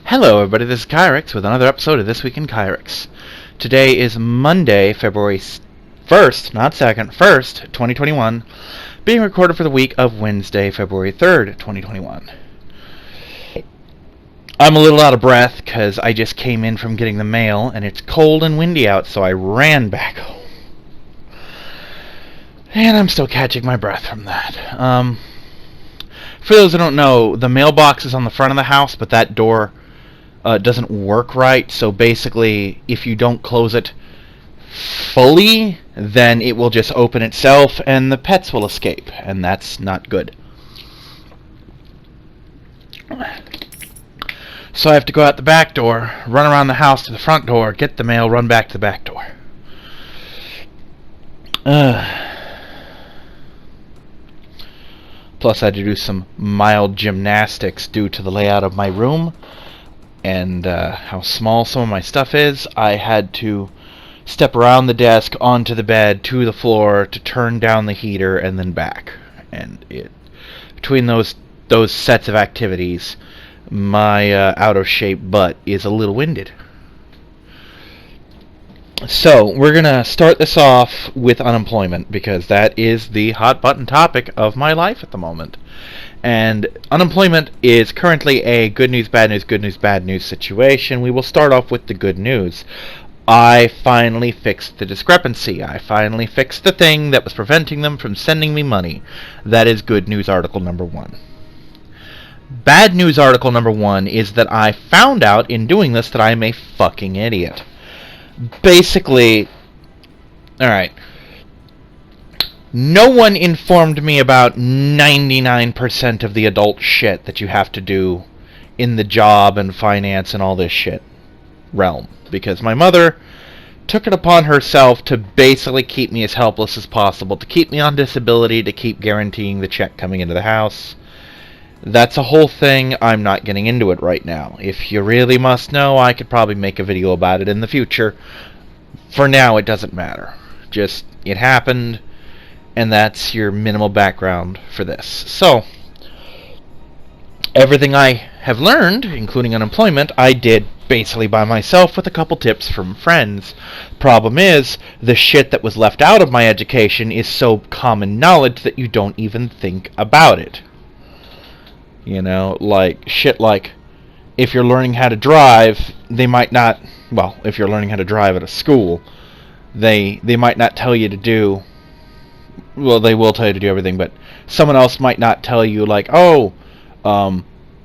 Hello everybody, this is Kyrix with another episode of This Week in Kyrix. Today is Monday, February 1st, not 2nd, 1st, 2021, being recorded for the week of Wednesday, February 3rd, 2021. I'm a little out of breath because I just came in from getting the mail and it's cold and windy out, so I ran back home. And I'm still catching my breath from that. For those who don't know, the mailbox is on the front of the house, but that door doesn't work right, so basically if you don't close it fully, then it will just open itself and the pets will escape, and that's not good. So I have to go out the back door, run around the house to the front door, get the mail, run back to the back door. Plus I had to do some mild gymnastics due to the layout of my room and how small some of my stuff is. I had to step around the desk, onto the bed, to the floor, to turn down the heater, and then back. And between those sets of activities, my out-of-shape butt is a little winded. So, we're going to start this off with unemployment, because that is the hot-button topic of my life at the moment. And unemployment is currently a good news, bad news situation. We will start off with the good news. I finally fixed the discrepancy. I finally fixed the thing that was preventing them from sending me money. That is good news article number 1. Bad news article number 1 is that I found out in doing this that I am a fucking idiot. Basically, alright, no one informed me about 99% of the adult shit that you have to do in the job and finance and all this shit realm, because my mother took it upon herself to basically keep me as helpless as possible, to keep me on disability, to keep guaranteeing the check coming into the house. That's a whole thing. I'm not getting into it right now. If you really must know, I could probably make a video about it in the future. For now, it doesn't matter. Just, it happened, and that's your minimal background for this. So, everything I have learned, including unemployment, I did basically by myself with a couple tips from friends. Problem is, the shit that was left out of my education is so common knowledge that you don't even think about it. You know, like, shit like, if you're learning how to drive, they might not, well, if you're learning how to drive at a school, they might not tell you to do, well, they will tell you to do everything, but someone else might not tell you, like, oh,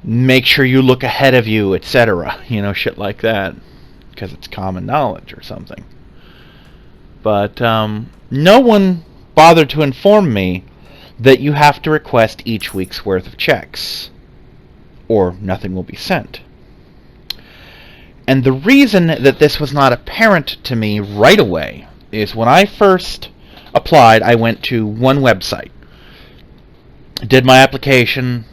make sure you look ahead of you, etc. You know, shit like that, because it's common knowledge or something. But, no one bothered to inform me that you have to request each week's worth of checks, or nothing will be sent. And the reason that this was not apparent to me right away is when I first applied, I went to one website, did my application,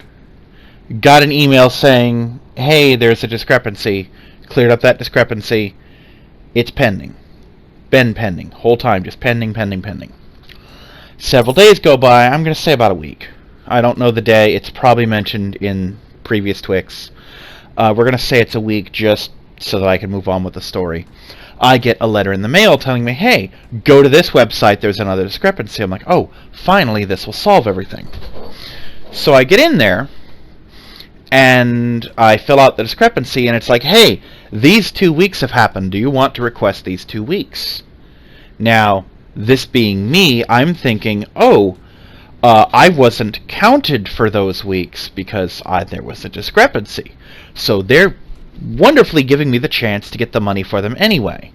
got an email saying, hey, there's a discrepancy, cleared up that discrepancy, it's pending. Been pending, whole time, just pending. Several days go by, I'm going to say about a week. I don't know the day, it's probably mentioned in previous Twix. We're going to say it's a week just so that I can move on with the story. I get a letter in the mail telling me, hey, go to this website, there's another discrepancy. I'm like, oh, finally this will solve everything. So I get in there, and I fill out the discrepancy, and it's like, hey, these 2 weeks have happened, do you want to request these 2 weeks? Now, this being me, I'm thinking, oh, I wasn't counted for those weeks because there was a discrepancy. So they're wonderfully giving me the chance to get the money for them anyway.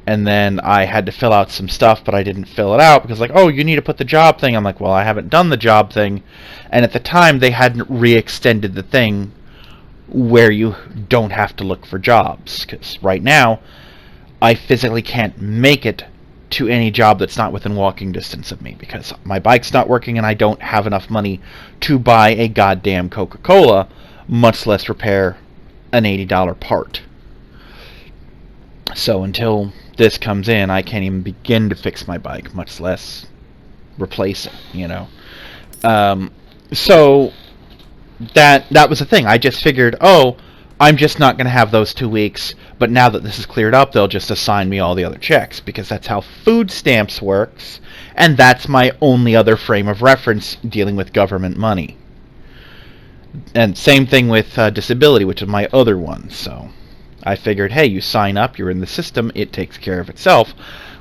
And then I had to fill out some stuff, but I didn't fill it out because, like, oh, you need to put the job thing. I'm like, well, I haven't done the job thing. And at the time, they hadn't re-extended the thing where you don't have to look for jobs. Because right now, I physically can't make it to any job that's not within walking distance of me because my bike's not working and I don't have enough money to buy a goddamn Coca-Cola, much less repair an $80 part. So until this comes in, I can't even begin to fix my bike, much less replace it, you know. So that was the thing. I just figured, oh, I'm just not going to have those 2 weeks, but now that this is cleared up, they'll just assign me all the other checks, because that's how food stamps works, and that's my only other frame of reference dealing with government money. And same thing with disability, which is my other one. So I figured, hey, you sign up, you're in the system, it takes care of itself.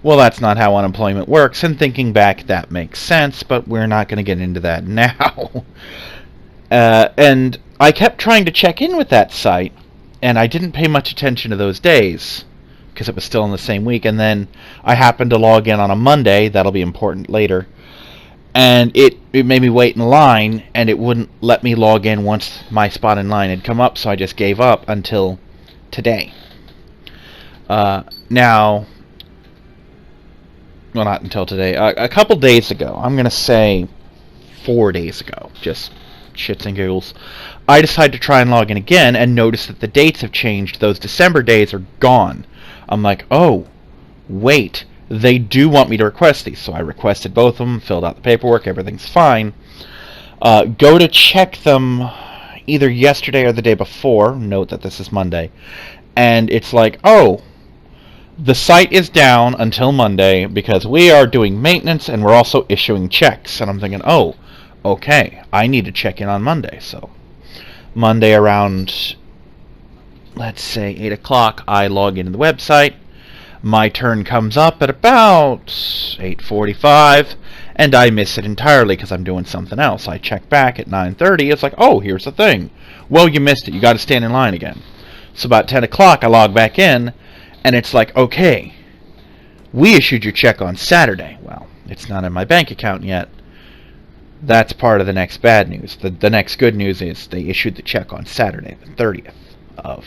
Well, that's not how unemployment works, and thinking back, that makes sense, but we're not going to get into that now. And I kept trying to check in with that site, and I didn't pay much attention to those days, because it was still in the same week, and then I happened to log in on a Monday, that'll be important later, and it made me wait in line, and it wouldn't let me log in once my spot in line had come up, so I just gave up until today. Now, well, not until today, a couple days ago, I'm going to say 4 days ago, just shits and giggles, I decided to try and log in again and notice that the dates have changed. Those December days are gone. I'm like, oh, wait, they do want me to request these. So I requested both of them, filled out the paperwork, everything's fine. Go to check them either yesterday or the day before. Note that this is Monday. And it's like, oh, the site is down until Monday because we are doing maintenance and we're also issuing checks. And I'm thinking, oh, okay, I need to check in on Monday. So Monday around, let's say 8 o'clock, I log into the website. My turn comes up at about 8:45, and I miss it entirely because I'm doing something else. I check back at 9:30. It's like, oh, here's the thing. Well, you missed it. You got to stand in line again. So about 10 o'clock, I log back in, and it's like, okay, we issued your check on Saturday. Well, it's not in my bank account yet. That's part of the next bad news. The next good news is they issued the check on Saturday, the 30th of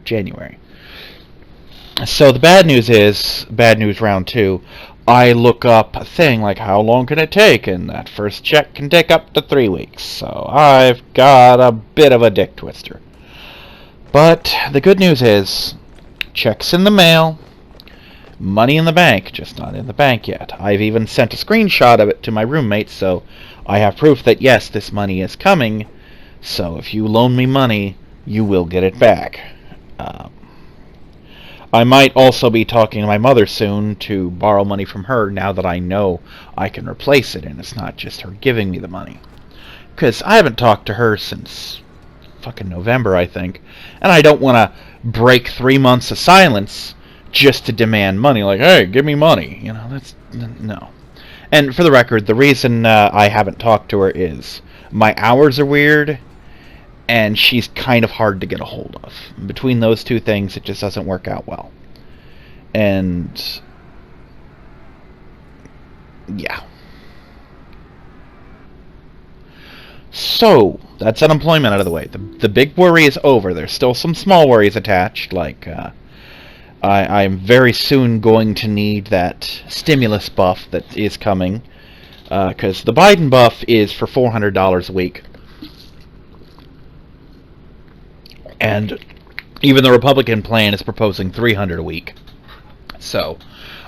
January. So the bad news is, bad news round 2, I look up a thing like how long can it take, and that first check can take up to 3 weeks. So I've got a bit of a dick twister. But the good news is, checks in the mail, money in the bank, just not in the bank yet. I've even sent a screenshot of it to my roommate, so I have proof that yes, this money is coming. So if you loan me money, you will get it back. I might also be talking to my mother soon to borrow money from her now that I know I can replace it and it's not just her giving me the money. Because I haven't talked to her since fucking November, I think. And I don't want to break 3 months of silence just to demand money. Like, hey, give me money. You know, that's... no. And for the record, the reason I haven't talked to her is my hours are weird, and she's kind of hard to get a hold of. Between those two things, it just doesn't work out well. And yeah. So, that's unemployment out of the way. The big worry is over. There's still some small worries attached, like I'm very soon going to need that stimulus buff that is coming, because the Biden buff is for $400 a week. And even the Republican plan is proposing $300 a week. So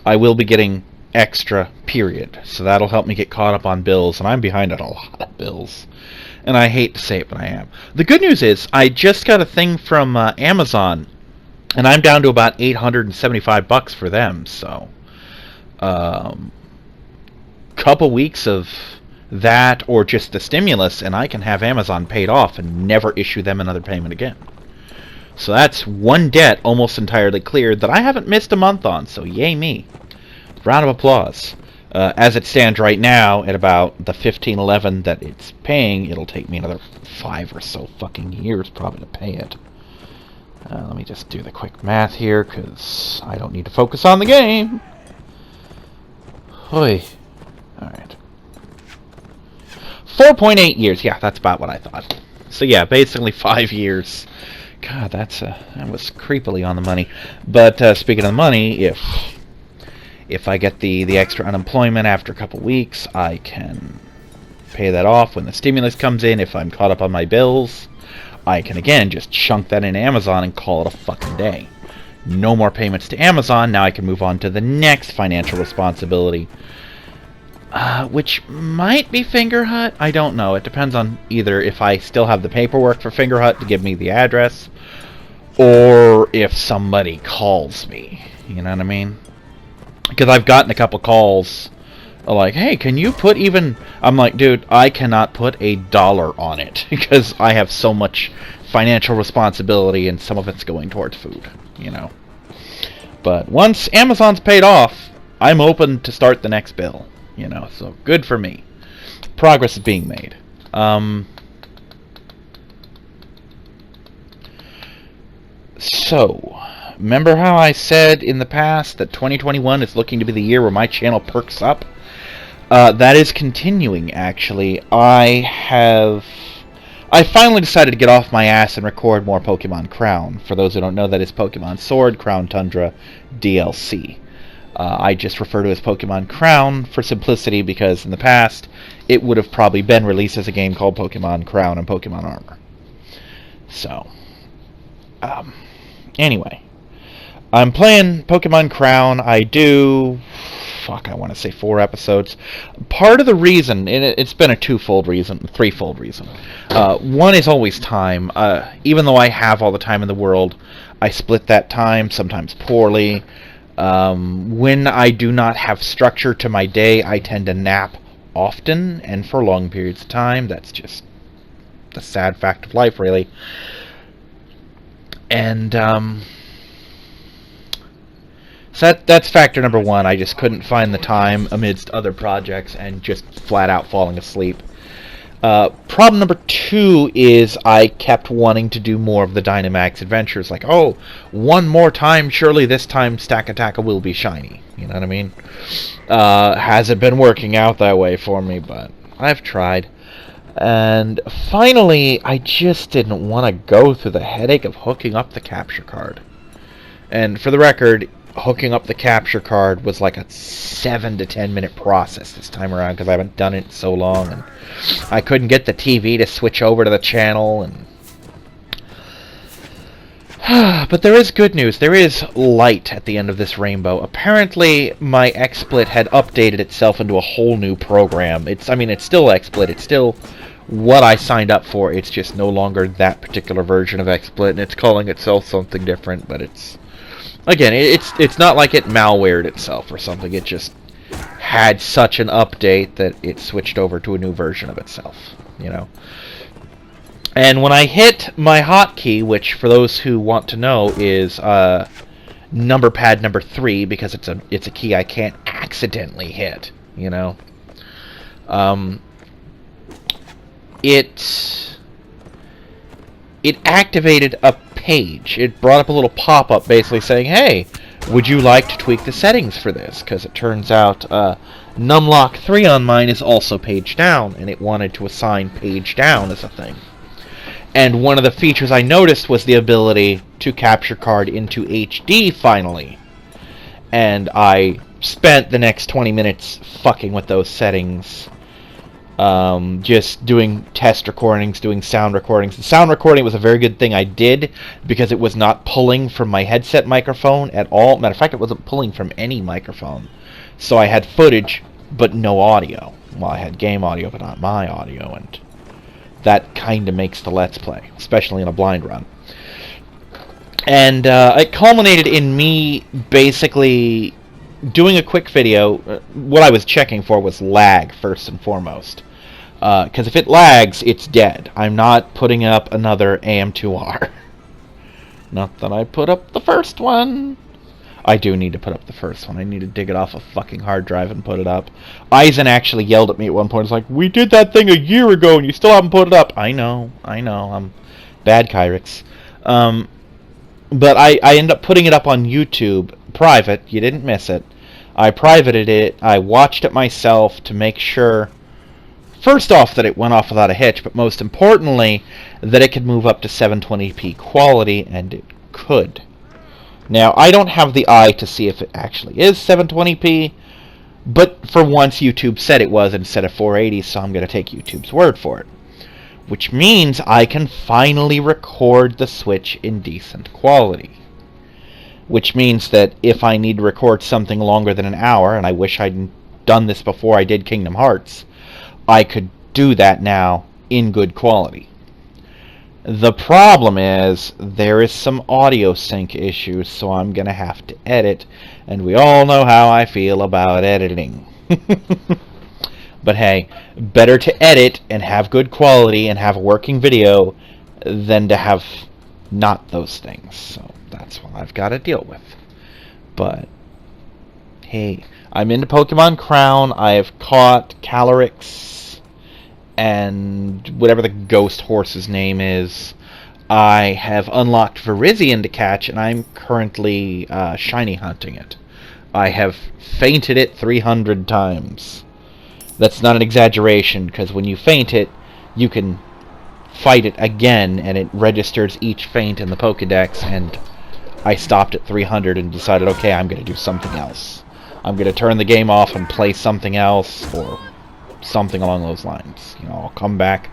I will be getting extra, period. So that'll help me get caught up on bills, and I'm behind on a lot of bills. And I hate to say it, but I am. The good news is I just got a thing from Amazon, and I'm down to about $875 for them. So couple weeks of that or just the stimulus, and I can have Amazon paid off and never issue them another payment again. So that's one debt almost entirely cleared that I haven't missed a month on, so yay me. Round of applause. As it stands right now, at about the $15.11 that it's paying, it'll take me another 5 or so fucking years probably to pay it. Let me just do the quick math here, because I don't need to focus on the game. Hoi. Alright. 4.8 years. Yeah, that's about what I thought. So yeah, basically 5 years. God, that was creepily on the money. But speaking of the money, if I get the extra unemployment after a couple weeks, I can pay that off when the stimulus comes in. If I'm caught up on my bills, I can again just chunk that in Amazon and call it a fucking day. No more payments to Amazon. Now I can move on to the next financial responsibility, which might be Fingerhut. I don't know. It depends on either if I still have the paperwork for Fingerhut to give me the address, or if somebody calls me. You know what I mean? Because I've gotten a couple calls like, hey, can you put even... I'm like, dude, I cannot put $1 on it because I have so much financial responsibility and some of it's going towards food, you know. But once Amazon's paid off, I'm open to start the next bill, you know, so good for me. Progress is being made. So, remember how I said in the past that 2021 is looking to be the year where my channel perks up? That is continuing, actually. I finally decided to get off my ass and record more Pokemon Crown. For those who don't know, that is Pokemon Sword, Crown Tundra, DLC. I just refer to it as Pokemon Crown for simplicity because in the past it would have probably been released as a game called Pokemon Crown and Pokemon Armor. So, anyway, I'm playing Pokemon Crown. I do... I want to say 4 episodes. Part of the reason, and it's been a threefold reason. One is always time. Even though I have all the time in the world, I split that time, sometimes poorly. When I do not have structure to my day, I tend to nap often, and for long periods of time. That's just the sad fact of life, really. And, so that's factor number one. I just couldn't find the time amidst other projects and just flat out falling asleep. Problem number 2 is I kept wanting to do more of the Dynamax adventures. Like, oh, one more time, surely this time Stakataka will be shiny. You know what I mean? Hasn't been working out that way for me, but I've tried. And finally, I just didn't want to go through the headache of hooking up the capture card. And for the record, hooking up the capture card was like a 7 to 10 minute process this time around because I haven't done it in so long, and I couldn't get the TV to switch over to the channel. And but there is good news. There is light at the end of this rainbow. Apparently, my XSplit had updated itself into a whole new program. It's still XSplit. It's still what I signed up for. It's just no longer that particular version of XSplit, and it's calling itself something different. But it's... Again, it's not like it malwared itself or something. It just had such an update that it switched over to a new version of itself, you know. And when I hit my hotkey, which for those who want to know is number pad number 3, because it's a key I can't accidentally hit, you know. It activated a page. It brought up a little pop-up basically saying, hey, would you like to tweak the settings for this? Because it turns out Numlock 3 on mine is also page down, and it wanted to assign page down as a thing. And one of the features I noticed was the ability to capture card into HD finally. And I spent the next 20 minutes fucking with those settings. Just doing test recordings, doing sound recordings. The sound recording was a very good thing I did because it was not pulling from my headset microphone at all. Matter of fact, it wasn't pulling from any microphone. So I had footage, but no audio. Well, I had game audio, but not my audio, and that kind of makes the Let's Play, especially in a blind run. And it culminated in me basically doing a quick video. What I was checking for was lag, first and foremost. Because if it lags, it's dead. I'm not putting up another AM2R. Not that I put up the first one. I do need to put up the first one. I need to dig it off a fucking hard drive and put it up. Eisen actually yelled at me at one point. It's like, we did that thing a year ago and you still haven't put it up. I know. I'm bad, Kyrix. But I ended up putting it up on YouTube. Private. You didn't miss it. I privated it. I watched it myself to make sure... First off, that it went off without a hitch, but most importantly, that it could move up to 720p quality, and it could. Now, I don't have the eye to see if it actually is 720p, but for once YouTube said it was instead of 480, so I'm going to take YouTube's word for it. Which means I can finally record the Switch in decent quality. Which means that if I need to record something longer than an hour, and I wish I'd done this before I did Kingdom Hearts, I could do that now in good quality. The problem is there is some audio sync issues, so I'm going to have to edit, and we all know how I feel about editing. But hey, better to edit and have good quality and have a working video than to have not those things. So that's what I've got to deal with. But hey, I'm into Pokemon Crown. I have caught Kyrix and whatever the ghost horse's name is. I have unlocked Virizion to catch, and I'm currently shiny hunting it. I have fainted it 300 times. That's not an exaggeration, because when you faint it, you can fight it again, and it registers each feint in the Pokedex, and I stopped at 300 and decided, okay, I'm going to do something else. I'm going to turn the game off and play something else, or something along those lines. You know, I'll come back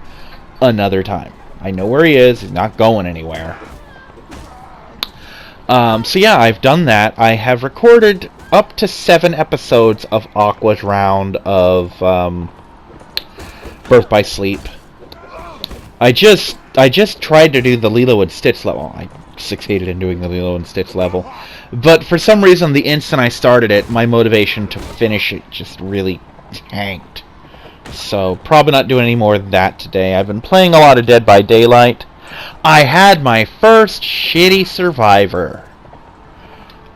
another time. I know where he is. He's not going anywhere. So yeah, I've done that. I have recorded up to 7 episodes of Aqua's round of Birth by Sleep. I just tried to do the Lilo and Stitch level. I succeeded in doing the Lilo and Stitch level. But for some reason, the instant I started it, my motivation to finish it just really tanked. So, probably not doing any more of that today. I've been playing a lot of Dead by Daylight. I had my first shitty survivor.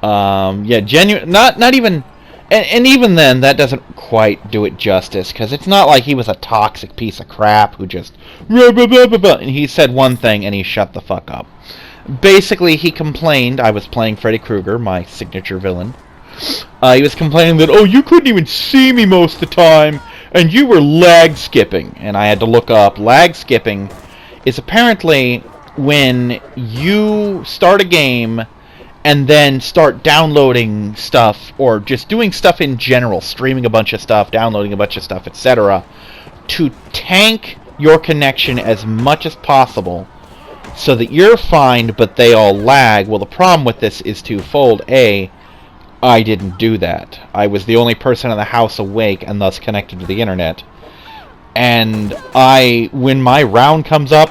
Yeah, genuine. Not even, and even then, that doesn't quite do it justice, because it's not like he was a toxic piece of crap who just and he said one thing and he shut the fuck up. Basically, he complained. I was playing Freddy Krueger, my signature villain. He was complaining that, oh, you couldn't even see me most of the time, and you were lag skipping. And I had to look up. Lag skipping is apparently when you start a game and then start downloading stuff, or just doing stuff in general, streaming a bunch of stuff, downloading a bunch of stuff, etc., to tank your connection as much as possible so that you're fine, but they all lag. Well, the problem with this is twofold. A, I didn't do that. I was the only person in the house awake and thus connected to the internet. And when my round comes up,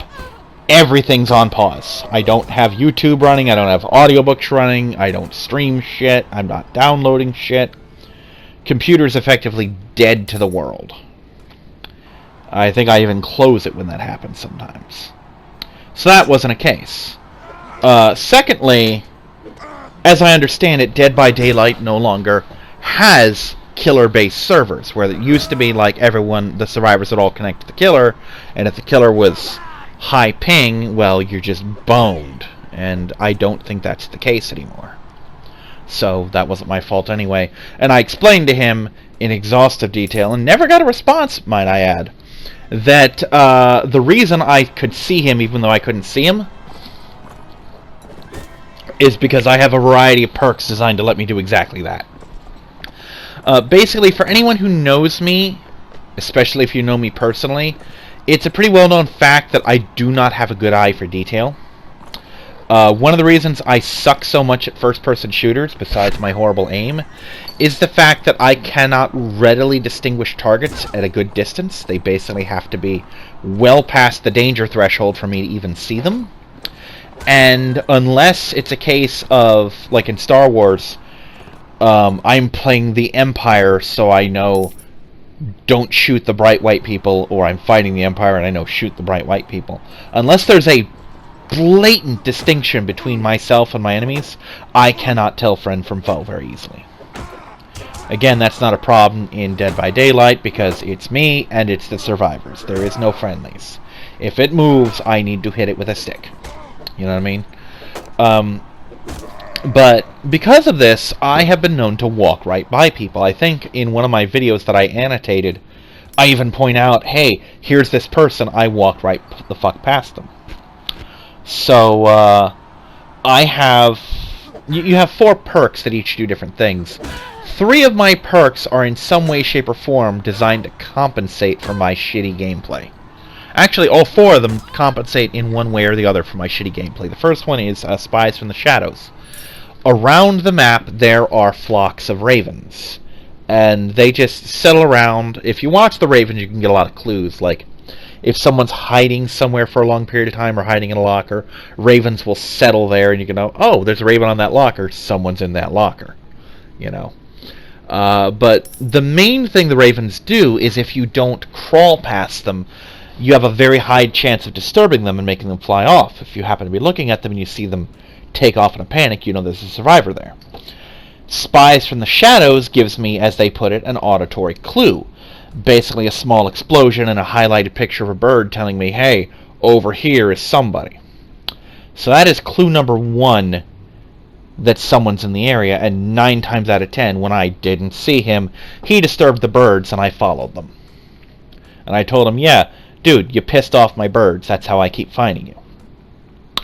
everything's on pause. I don't have YouTube running, I don't have audiobooks running, I don't stream shit, I'm not downloading shit. Computer's effectively dead to the world. I think I even close it when that happens sometimes. So that wasn't a case. Secondly, as I understand it, Dead by Daylight no longer has killer-based servers, where it used to be like everyone, the survivors would all connect to the killer, and if the killer was high ping, well, you're just boned. And I don't think that's the case anymore. So that wasn't my fault anyway. And I explained to him in exhaustive detail, and never got a response, might I add, that the reason I could see him even though I couldn't see him is because I have a variety of perks designed to let me do exactly that. Basically, for anyone who knows me, especially if you know me personally, it's a pretty well-known fact that I do not have a good eye for detail. One of the reasons I suck so much at first-person shooters, besides my horrible aim, is the fact that I cannot readily distinguish targets at a good distance. They basically have to be well past the danger threshold for me to even see them. And unless it's a case of, like in Star Wars, I'm playing the Empire, so I know don't shoot the bright white people, or I'm fighting the Empire and I know shoot the bright white people. Unless there's a blatant distinction between myself and my enemies, I cannot tell friend from foe very easily. Again, that's not a problem in Dead by Daylight, because it's me and it's the survivors. There is no friendlies. If it moves, I need to hit it with a stick. You know what I mean? But because of this, I have been known to walk right by people. I think in one of my videos that I annotated, I even point out, hey, here's this person, I walked right the fuck past them. So, I have... You have 4 perks that each do different things. 3 of my perks are in some way, shape, or form designed to compensate for my shitty gameplay. Actually, all 4 of them compensate in one way or the other for my shitty gameplay. The first one is Spies from the Shadows. Around the map, there are flocks of ravens. And they just settle around. If you watch the ravens, you can get a lot of clues. Like, If someone's hiding somewhere for a long period of time or hiding in a locker, ravens will settle there, and you can know, oh, there's a raven on that locker. Someone's in that locker, you know. But the main thing the ravens do is if you don't crawl past them, you have a very high chance of disturbing them and making them fly off. If you happen to be looking at them and you see them take off in a panic, you know there's a survivor there. Spies from the shadows gives me, as they put it, an auditory clue. Basically a small explosion and a highlighted picture of a bird telling me, hey, over here is somebody. So that is clue number 1, that someone's in the area, and 9 times out of 10, when I didn't see him, he disturbed the birds and I followed them. And I told him, yeah, dude, you pissed off my birds, that's how I keep finding you.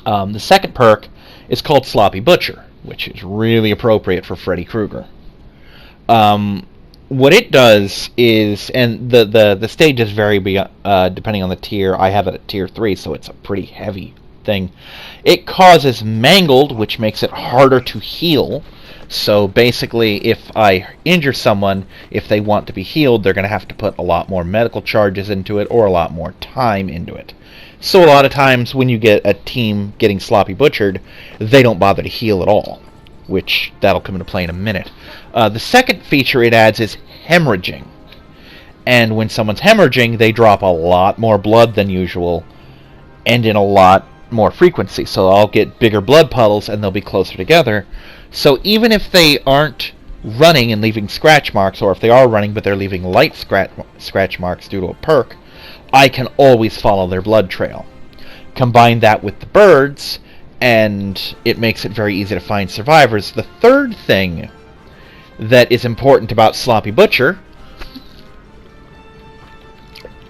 The second perk is called Sloppy Butcher, which is really appropriate for Freddy Krueger. What it does is, and the stages vary depending on the tier. I have it at tier 3, so it's a pretty heavy thing. It causes mangled, which makes it harder to heal. So basically, if I injure someone, if they want to be healed, they're going to have to put a lot more medical charges into it or a lot more time into it. So a lot of times when you get a team getting sloppy butchered, they don't bother to heal at all, which that'll come into play in a minute. The second feature it adds is hemorrhaging. And when someone's hemorrhaging, they drop a lot more blood than usual and in a lot more frequency. So I'll get bigger blood puddles and they'll be closer together. So even if they aren't running and leaving scratch marks, or if they are running but they're leaving light scratch marks due to a perk, I can always follow their blood trail. Combine that with the birds, and it makes it very easy to find survivors. The third thing that is important about Sloppy Butcher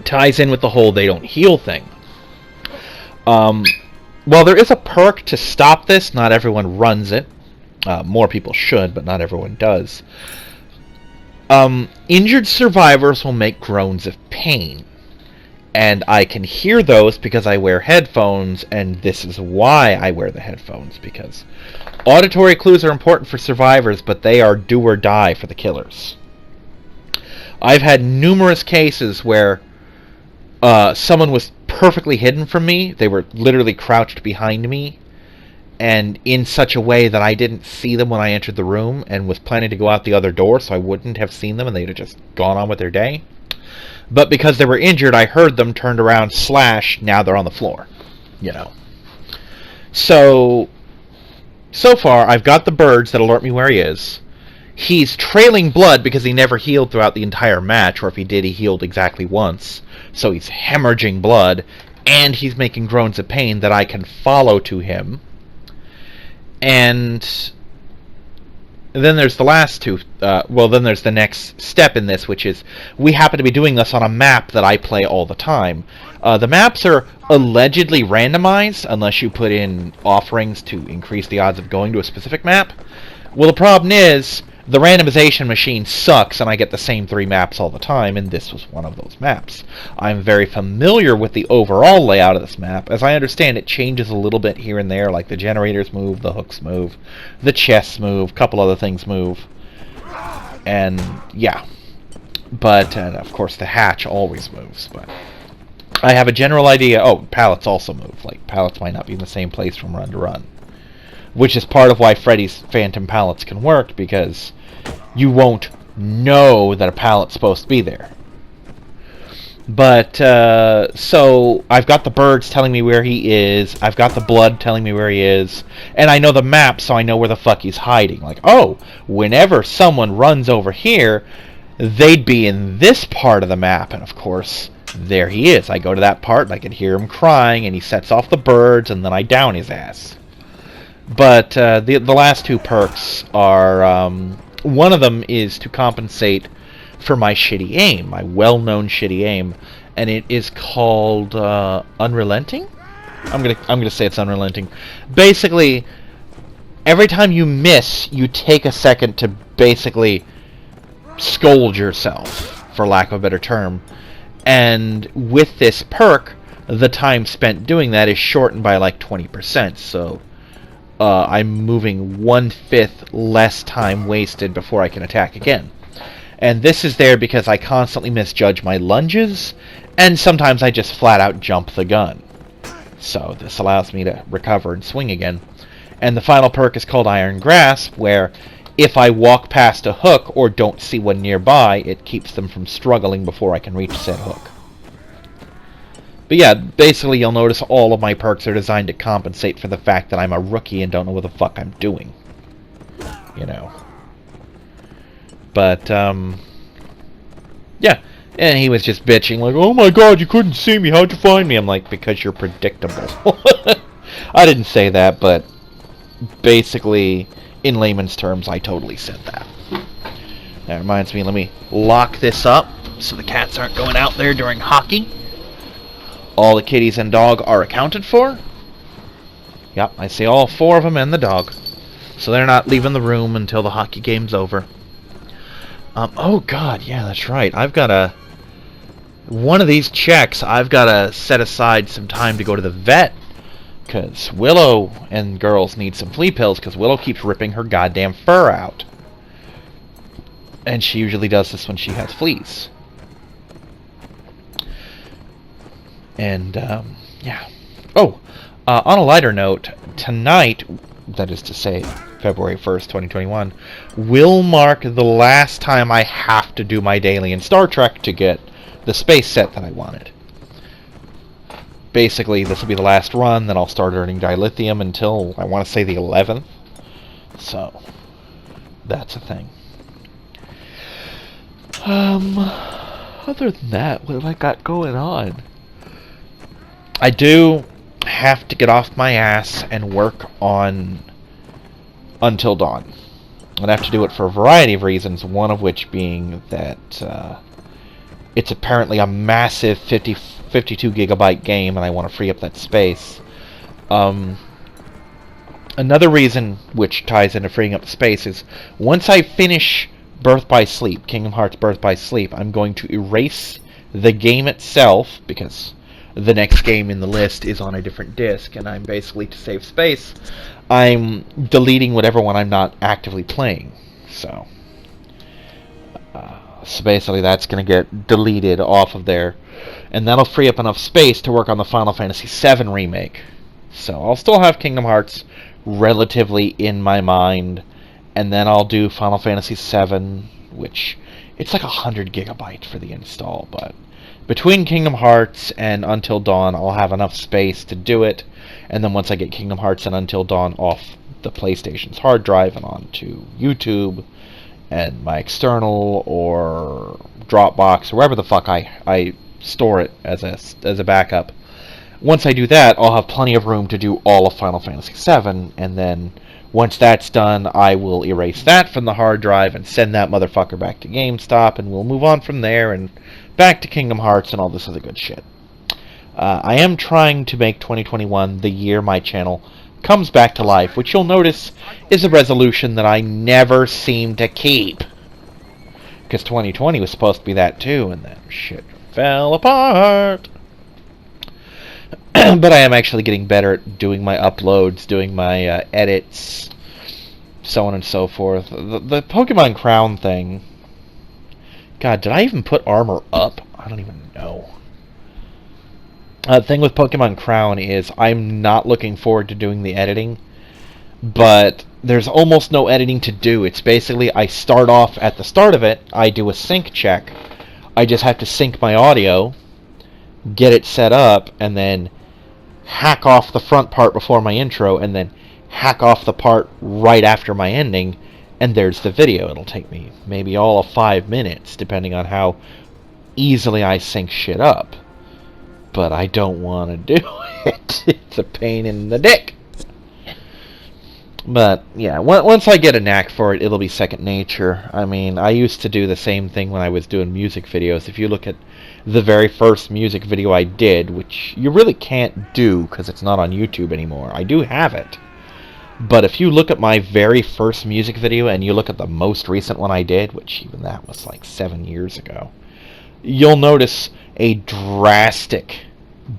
ties in with the whole they don't heal thing. While there is a perk to stop this, not everyone runs it. More people should, but not everyone does. Injured survivors will make groans of pain. And I can hear those because I wear headphones, and this is why I wear the headphones, because auditory clues are important for survivors, but they are do or die for the killers. I've had numerous cases where someone was perfectly hidden from me. They were literally crouched behind me, and in such a way that I didn't see them when I entered the room, and was planning to go out the other door, so I wouldn't have seen them, and they'd have just gone on with their day. But because they were injured, I heard them, turned around, slash, now they're on the floor. You know. So far, I've got the birds that alert me where he is. He's trailing blood because he never healed throughout the entire match, or if he did, he healed exactly once. So he's hemorrhaging blood, and he's making groans of pain that I can follow to him. And then there's the last two. Then there's the next step in this, which is we happen to be doing this on a map that I play all the time. The maps are allegedly randomized unless you put in offerings to increase the odds of going to a specific map. Well, the problem is the randomization machine sucks, and I get the same 3 maps all the time, and this was one of those maps. I'm very familiar with the overall layout of this map. As I understand, it changes a little bit here and there, like the generators move, the hooks move, the chests move, a couple other things move. And, yeah. But, and of course, the hatch always moves, but I have a general idea. Oh, pallets also move. Like, pallets might not be in the same place from run to run. Which is part of why Freddy's Phantom pallets can work, because you won't know that a pallet's supposed to be there. But, so, I've got the birds telling me where he is, I've got the blood telling me where he is, and I know the map, so I know where the fuck he's hiding. Like, oh, whenever someone runs over here, they'd be in this part of the map, and of course, there he is. I go to that part, and I can hear him crying, and he sets off the birds, and then I down his ass. But the last 2 perks are, one of them is to compensate for my shitty aim, my well-known shitty aim, and it is called Unrelenting? I'm gonna say it's Unrelenting. Basically, every time you miss, you take a second to basically scold yourself, for lack of a better term. And with this perk, the time spent doing that is shortened by like 20%, so I'm moving 1/5 less time wasted before I can attack again. And this is there because I constantly misjudge my lunges, and sometimes I just flat out jump the gun. So this allows me to recover and swing again. And the final perk is called Iron Grasp, where if I walk past a hook or don't see one nearby, it keeps them from struggling before I can reach said hook. But yeah, basically you'll notice all of my perks are designed to compensate for the fact that I'm a rookie and don't know what the fuck I'm doing. You know. But, yeah. And he was just bitching, like, oh my god, you couldn't see me, how'd you find me? I'm like, because you're predictable. I didn't say that, but basically, in layman's terms, I totally said that. That reminds me, let me lock this up so the cats aren't going out there during hockey. All the kitties and dog are accounted for. Yep, I see all 4 of them and the dog. So they're not leaving the room until the hockey game's over. Oh god, yeah, that's right. I've got to... One of these checks, I've got to set aside some time to go to the vet. Because Willow and girls need some flea pills, because Willow keeps ripping her goddamn fur out. And she usually does this when she has fleas. And, yeah. Oh, on a lighter note, tonight, that is to say, February 1st, 2021, will mark the last time I have to do my daily in Star Trek to get the space set that I wanted. Basically, this will be the last run, then I'll start earning dilithium until, I want to say, the 11th. So, that's a thing. Other than that, what have I got going on? I do have to get off my ass and work on Until Dawn. I'd have to do it for a variety of reasons, one of which being that it's apparently a massive 52 gigabyte game, and I want to free up that space. Another reason, which ties into freeing up space, is once I finish Birth by Sleep, Kingdom Hearts Birth by Sleep, I'm going to erase the game itself, because the next game in the list is on a different disc, and I'm basically, to save space, I'm deleting whatever one I'm not actively playing. So basically that's going to get deleted off of there, and that'll free up enough space to work on the Final Fantasy VII Remake. So I'll still have Kingdom Hearts relatively in my mind, and then I'll do Final Fantasy VII, which, it's like 100 gigabyte for the install, but between Kingdom Hearts and Until Dawn, I'll have enough space to do it, and then once I get Kingdom Hearts and Until Dawn off the PlayStation's hard drive and onto YouTube and my external or Dropbox or wherever the fuck I store it as a backup, once I do that, I'll have plenty of room to do all of Final Fantasy VII, and then once that's done, I will erase that from the hard drive and send that motherfucker back to GameStop, and we'll move on from there and back to Kingdom Hearts and all this other good shit. I am trying to make 2021 the year my channel comes back to life, which you'll notice is a resolution that I never seem to keep. Because 2020 was supposed to be that too, and that shit fell apart. But I am actually getting better at doing my uploads, doing my edits, so on and so forth. The Pokemon Crown thing... God, did I even put armor up? I don't even know. The thing with Pokemon Crown is I'm not looking forward to doing the editing, but there's almost no editing to do. It's basically I start off at the start of it, I do a sync check, I just have to sync my audio, get it set up, and then hack off the front part before my intro, and then hack off the part right after my ending, and there's the video. It'll take me maybe all of 5 minutes, depending on how easily I sync shit up. But I don't want to do it. It's a pain in the dick. But, yeah, once I get a knack for it, it'll be second nature. I mean, I used to do the same thing when I was doing music videos. If you look at the very first music video I did, which you really can't do because it's not on YouTube anymore. I do have it. But if you look at my very first music video and you look at the most recent one I did, which even that was like 7 years ago, you'll notice a drastic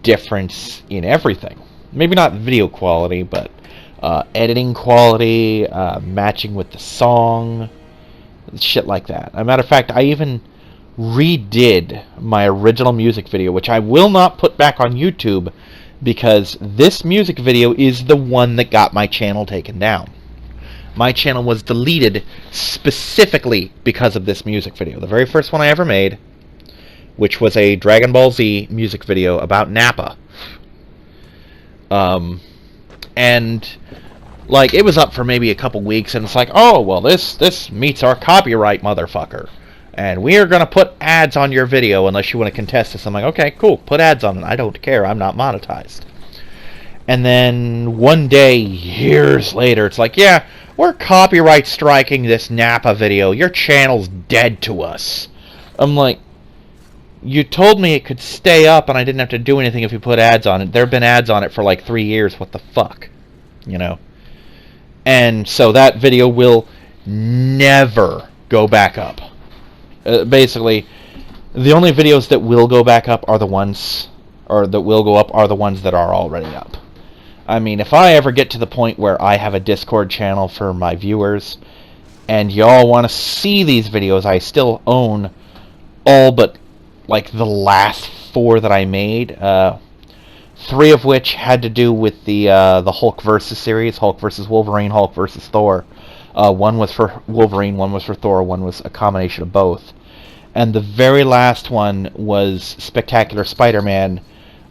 difference in everything. Maybe not video quality, but editing quality, matching with the song, Shit like that. As a matter of fact, I even redid my original music video, which I will not put back on YouTube, because this music video is the one that got my channel taken down. My channel was deleted specifically because of this music video. The very first one I ever made, which was a Dragon Ball Z music video about Nappa. And like, it was up for maybe a couple weeks, and it's like, oh, well, this meets our copyright, motherfucker. And we are going to put ads on your video unless you want to contest this. I'm like, okay, cool, put ads on it. I don't care. I'm not monetized. And then one day, years later, it's like, yeah, we're copyright striking this Nappa video. Your channel's dead to us. I'm like, you told me it could stay up and I didn't have to do anything if you put ads on it. There have been ads on it for like 3 years. What the fuck? You know? And so that video will never go back up. Basically, the only videos that will go back up are the ones, or that will go up are the ones that are already up. I mean, if I ever get to the point where I have a Discord channel for my viewers, and y'all want to see these videos, I still own all but like the last 4 that I made. 3 of which had to do with the Hulk versus series, Hulk versus Wolverine, Hulk versus Thor. One was for Wolverine, one was for Thor, one was a combination of both. And the very last one was Spectacular Spider-Man,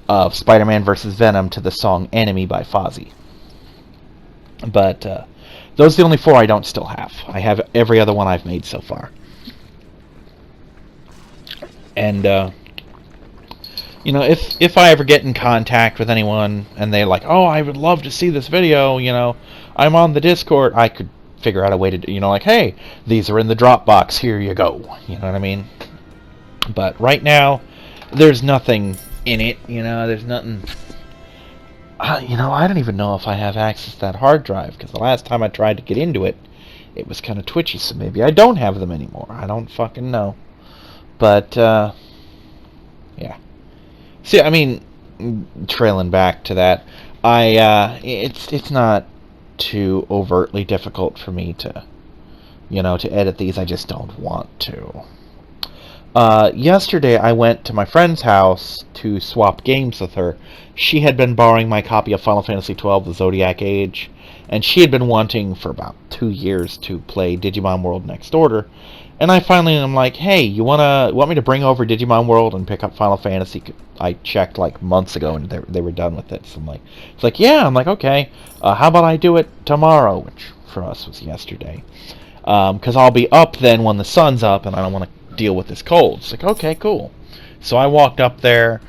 of Spider-Man versus Venom to the song Enemy by Fozzy. But those are the only 4 I don't still have. I have every other one I've made so far. And, you know, if I ever get in contact with anyone and they're like, oh, I would love to see this video, you know, I'm on the Discord, I could figure out a way to, you know, like, hey, these are in the Dropbox, here you go. You know what I mean? But right now, there's nothing in it, you know, there's nothing. You know, I don't even know if I have access to that hard drive, because the last time I tried to get into it, it was kind of twitchy, so maybe I don't have them anymore. I don't fucking know. But, yeah. See, I mean, trailing back to that, it's not too overtly difficult for me to, you know, to edit these. I just don't want to. Yesterday I went to my friend's house to swap games with her. She had been borrowing my copy of Final Fantasy XII, The Zodiac Age, and she had been wanting for about 2 years to play Digimon World Next Order. And I finally am like, hey, you want me to bring over Digimon World and pick up Final Fantasy? I checked like months ago and they were done with it. So I'm like, it's like, yeah. I'm like, okay. How about I do it tomorrow, which for us was yesterday, because I'll be up then when the sun's up, and I don't want to deal with this cold. It's like, okay, cool. So I walked up there,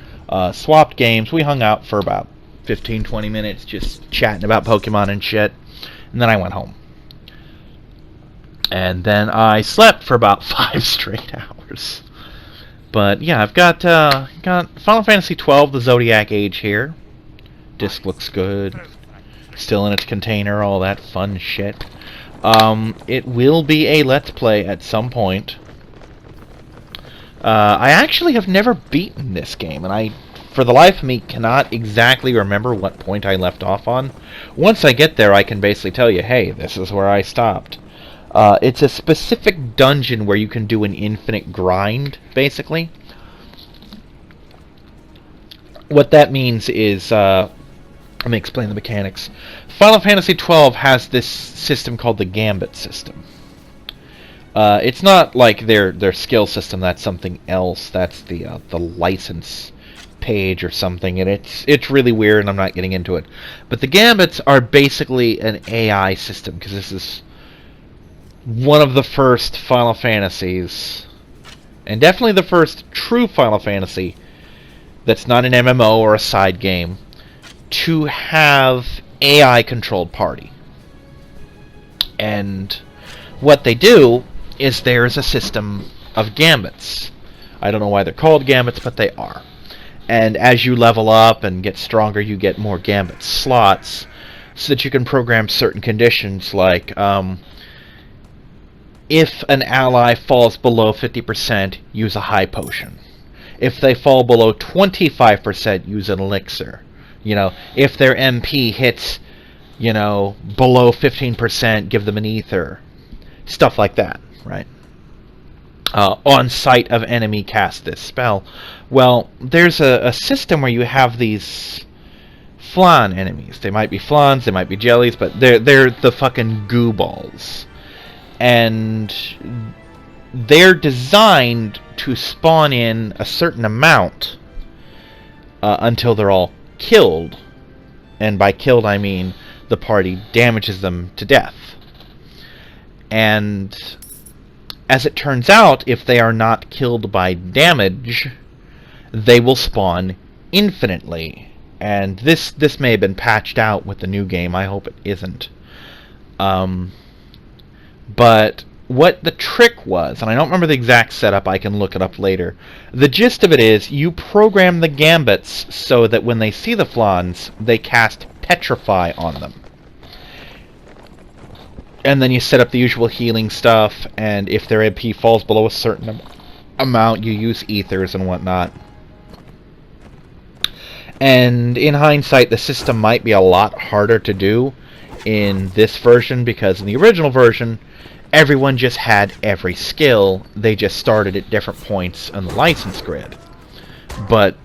swapped games. We hung out for about 15-20 minutes, just chatting about Pokemon and shit, and then I went home. And then I slept for about 5 straight hours. But yeah, I've got Final Fantasy XII, The Zodiac Age here. Disc looks good. Still in its container, all that fun shit. It will be a Let's Play at some point. I actually have never beaten this game, and I, for the life of me, cannot exactly remember what point I left off on. Once I get there, I can basically tell you, hey, this is where I stopped. It's a specific dungeon where you can do an infinite grind, basically. What that means is, let me explain the mechanics. Final Fantasy XII has this system called the Gambit system. It's not like their skill system, that's something else. That's the license page or something, and it's really weird, and I'm not getting into it. But the Gambits are basically an AI system, because this is one of the first Final Fantasies, and definitely the first true Final Fantasy that's not an MMO or a side game, to have AI-controlled party. And what they do is there's a system of gambits. I don't know why they're called gambits, but they are. And as you level up and get stronger, you get more gambit slots, so that you can program certain conditions, like, if an ally falls below 50%, use a high potion. If they fall below 25%, use an elixir. You know, if their MP hits, you know, below 15%, give them an ether. Stuff like that, right? on sight of enemy cast this spell. Well, there's a system where you have these flan enemies. They might be flans, they might be jellies, but they're the fucking goo balls. And they're designed to spawn in a certain amount until they're all killed. And by killed, I mean the party damages them to death. And as it turns out, if they are not killed by damage, they will spawn infinitely. And this may have been patched out with the new game. I hope it isn't. But what the trick was, and I don't remember the exact setup, I can look it up later. The gist of it is, you program the gambits so that when they see the flans, they cast Petrify on them. And then you set up the usual healing stuff, and if their MP falls below a certain amount, you use ethers and whatnot. And in hindsight, the system might be a lot harder to do in this version, because in the original version, everyone just had every skill. They just started at different points on the license grid. But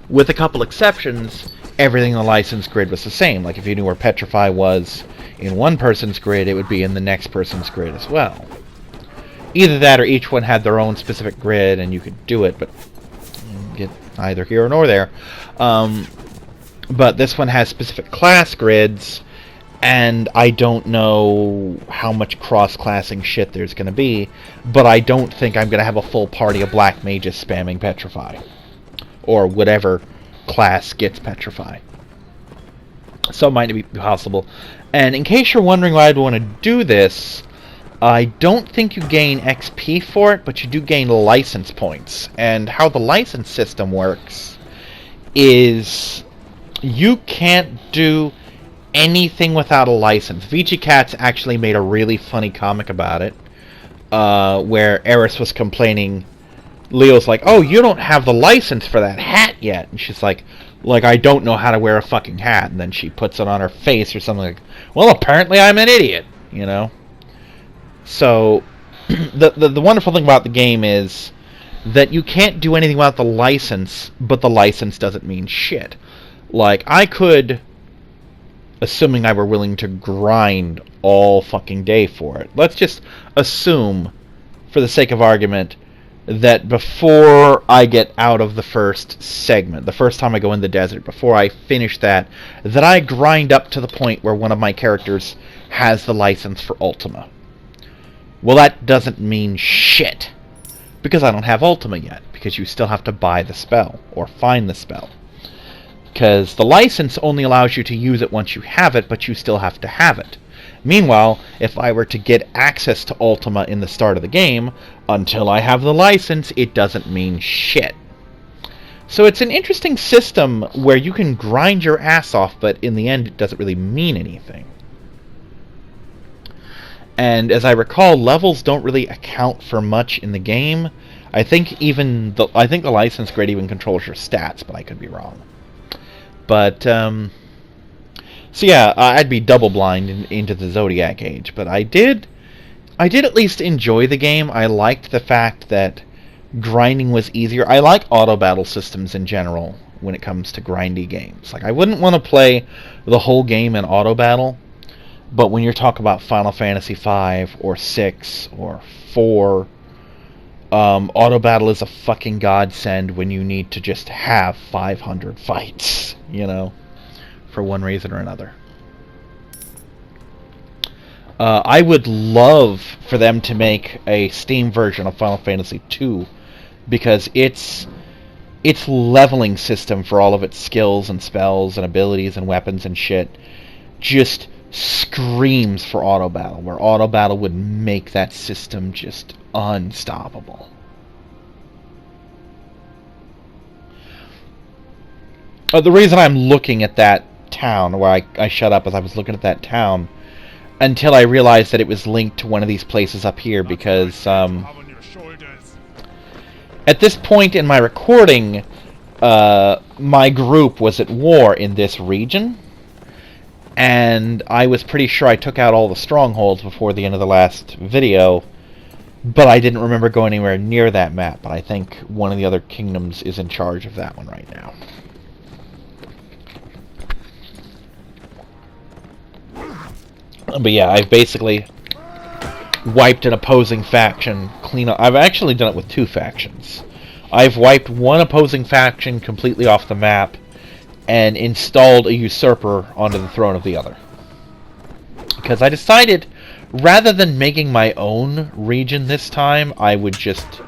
with a couple exceptions, everything in the license grid was the same. Like if you knew where Petrify was in one person's grid, it would be in the next person's grid as well. Either that or each one had their own specific grid and you could do it, but get neither here nor there. But this one has specific class grids, and I don't know how much cross-classing shit there's going to be, but I don't think I'm going to have a full party of black mages spamming Petrify. Or whatever class gets Petrify. So it might be possible. And in case you're wondering why I'd want to do this, I don't think you gain XP for it, but you do gain license points. And how the license system works is you can't do anything without a license. VG Cats actually made a really funny comic about it, where Eris was complaining. Leo's like, "Oh, you don't have the license for that hat yet." And she's like, I don't know how to wear a fucking hat. And then she puts it on her face or something like, "Well, apparently I'm an idiot," you know? So, the wonderful thing about the game is that you can't do anything without the license, but the license doesn't mean shit. Like, I could, assuming I were willing to grind all fucking day for it, let's just assume, for the sake of argument, that before I get out of the first segment, the first time I go in the desert, before I finish that I grind up to the point where one of my characters has the license for Ultima. Well, that doesn't mean shit, because I don't have Ultima yet, because you still have to buy the spell, or find the spell. Because the license only allows you to use it once you have it, but you still have to have it. Meanwhile, if I were to get access to Ultima in the start of the game, until I have the license, it doesn't mean shit. So it's an interesting system where you can grind your ass off, but in the end it doesn't really mean anything. And as I recall, levels don't really account for much in the game. I think the license grid even controls your stats, but I could be wrong. But so yeah, I'd be double blind into the Zodiac Age, but I did at least enjoy the game. I liked the fact that grinding was easier. I like auto battle systems in general when it comes to grindy games. Like, I wouldn't want to play the whole game in auto battle, but when you're talking about Final Fantasy V or 6 or 4, auto battle is a fucking godsend when you need to just have 500 fights, you know, for one reason or another. I would love for them to make a Steam version of Final Fantasy II, because its leveling system for all of its skills and spells and abilities and weapons and shit just screams for auto battle, where auto battle would make that system just unstoppable. The reason I'm looking at that town, where I shut up as I was looking at that town, until I realized that it was linked to one of these places up here, because at this point in my recording, my group was at war in this region, and I was pretty sure I took out all the strongholds before the end of the last video, but I didn't remember going anywhere near that map. But I think one of the other kingdoms is in charge of that one right now. But yeah, I've basically wiped an opposing faction clean up. I've actually done it with 2 factions. I've wiped one opposing faction completely off the map and installed a usurper onto the throne of the other. Because I decided, rather than making my own region this time, I would just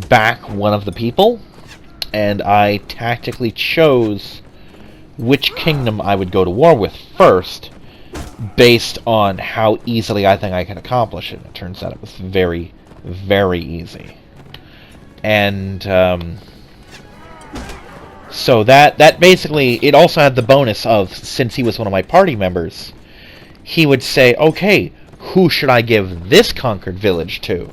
back one of the people, and I tactically chose which kingdom I would go to war with first, based on how easily I think I can accomplish it. It turns out it was very, very easy. And so that basically, it also had the bonus of, since he was one of my party members, he would say, okay, who should I give this conquered village to?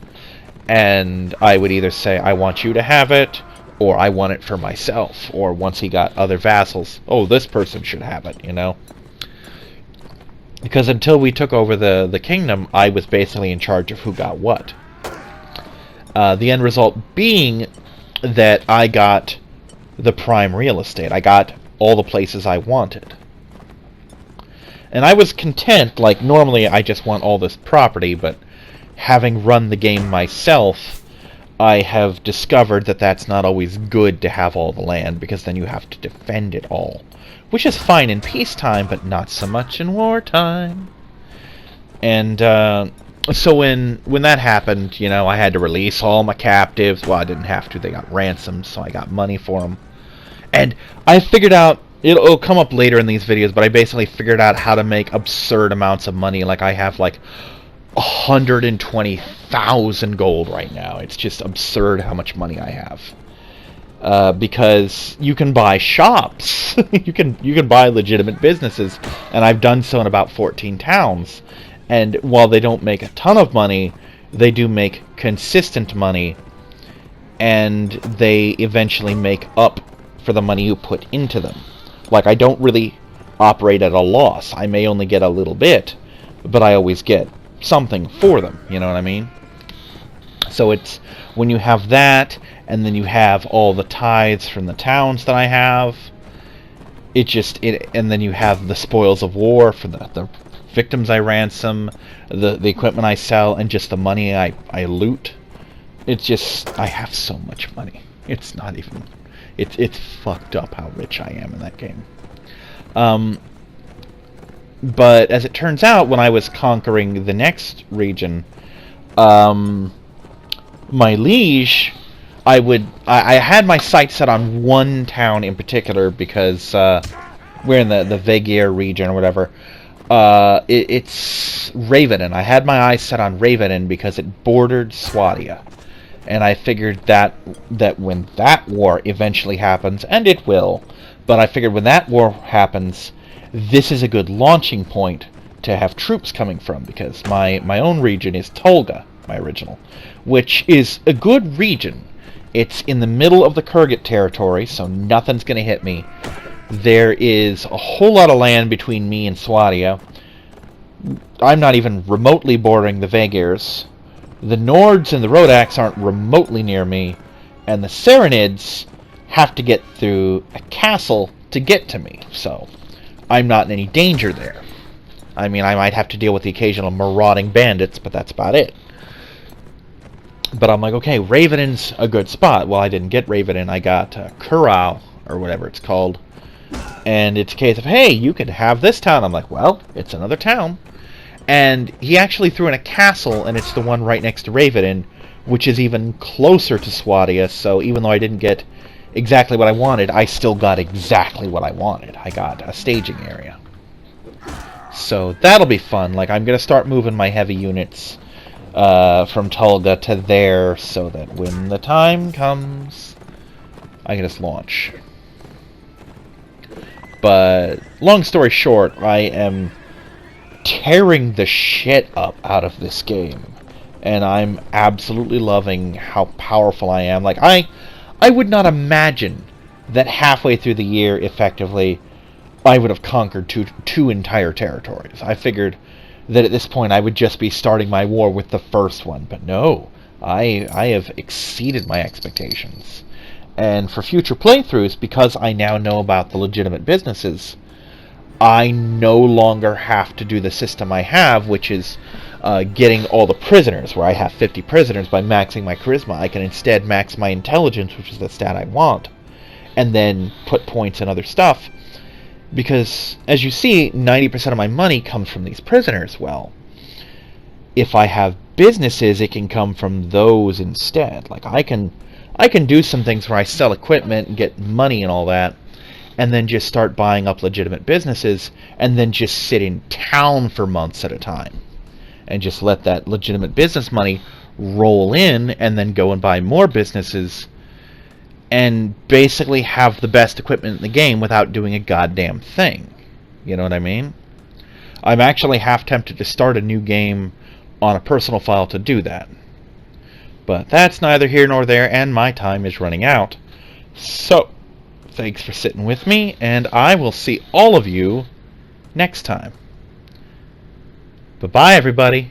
And I would either say, I want you to have it, or I want it for myself. Or once he got other vassals, oh, this person should have it, you know? Because until we took over the kingdom, I was basically in charge of who got what. The end result being that I got the prime real estate. I got all the places I wanted. And I was content. Like, normally I just want all this property, but having run the game myself, I have discovered that that's not always good to have all the land, because then you have to defend it all. Which is fine in peacetime, but not so much in wartime. And so when that happened, you know, I had to release all my captives. Well, I didn't have to. They got ransomed, so I got money for them. And I figured out, it'll come up later in these videos, but I basically figured out how to make absurd amounts of money. Like, I have like 120,000 gold right now. It's just absurd how much money I have. Because you can buy shops. you can buy legitimate businesses, and I've done so in about 14 towns. And while they don't make a ton of money, they do make consistent money, and they eventually make up for the money you put into them. Like, I don't really operate at a loss. I may only get a little bit, but I always get something for them, you know what I mean? So it's when you have that, and then you have all the tithes from the towns that I have, and then you have the spoils of war for the victims I ransom, the equipment I sell, and just the money I loot. It's just, I have so much money. It's not even, it's fucked up how rich I am in that game. But as it turns out, when I was conquering the next region, my liege, I had my sights set on one town in particular, because we're in the Vegir region or whatever. It's Ravenin. I had my eyes set on Ravenin because it bordered Swadia. And I figured that when that war eventually happens, and it will, but I figured when that war happens, this is a good launching point to have troops coming from, because my own region is Tolga, my original, which is a good region. It's in the middle of the Kyrgyz territory, so nothing's going to hit me. There is a whole lot of land between me and Swadia. I'm not even remotely bordering the Vagirs. The Nords and the Rodaks aren't remotely near me. And the Saranids have to get through a castle to get to me. So I'm not in any danger there. I mean, I might have to deal with the occasional marauding bandits, but that's about it. But I'm like, okay, Ravenin's a good spot. Well, I didn't get Ravenin. I got Kurau, or whatever it's called. And it's a case of, hey, you could have this town. I'm like, well, it's another town. And he actually threw in a castle, and it's the one right next to Ravenin, which is even closer to Swadia. So even though I didn't get exactly what I wanted, I still got exactly what I wanted. I got a staging area. So that'll be fun. Like, I'm going to start moving my heavy units from Tolga to there, so that when the time comes, I can just launch. But long story short, I am tearing the shit up out of this game, and I'm absolutely loving how powerful I am. Like, I would not imagine that halfway through the year, effectively, I would have conquered two entire territories. I figured that at this point I would just be starting my war with the first one, but no, I have exceeded my expectations. And for future playthroughs, because I now know about the legitimate businesses, I no longer have to do the system I have, which is getting all the prisoners, where I have 50 prisoners by maxing my charisma. I can instead max my intelligence, which is the stat I want, and then put points in other stuff. Because, as you see, 90% of my money comes from these prisoners. Well, if I have businesses, it can come from those instead. Like, I can do some things where I sell equipment and get money and all that, and then just start buying up legitimate businesses, and then just sit in town for months at a time, and just let that legitimate business money roll in, and then go and buy more businesses, and basically have the best equipment in the game without doing a goddamn thing. You know what I mean? I'm actually half tempted to start a new game on a personal file to do that. But that's neither here nor there, and my time is running out. So, thanks for sitting with me, and I will see all of you next time. Bye-bye, everybody.